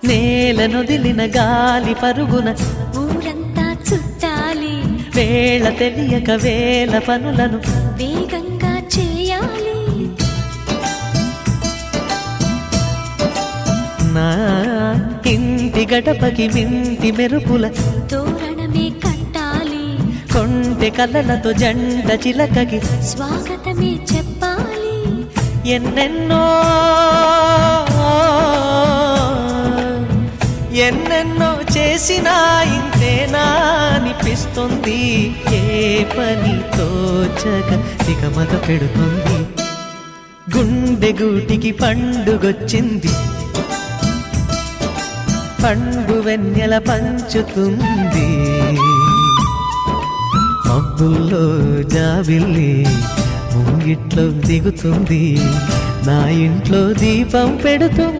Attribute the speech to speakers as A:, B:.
A: నేలనొదిలిన గాలి పరుగున
B: ఊరంతా చుట్టాలి,
A: వేళ తెలియక వేల పనులను
B: వేగంగా చేయాలి.
A: నా ఇంటి గడపకి వింటి మెరుపుల
B: తోరణమే కట్టాలి,
A: కొంటె కలలతో జంట చిలకకి
B: స్వాగతమే చెప్పాలి.
A: ఎన్నెన్నో ఎన్నెన్నో చేసినా ఇంతేనా అనిపిస్తుంది. ఏ పని తోచక దిగమగ పెడుతుంది. గుండె గూటికి పండుగొచ్చింది, పండు వెన్నెల పంచుతుంది. మబ్బుల్లో జాబిల్లి ముంగిట్లో దిగుతుంది, నా ఇంట్లో దీపం పెడుతుంది.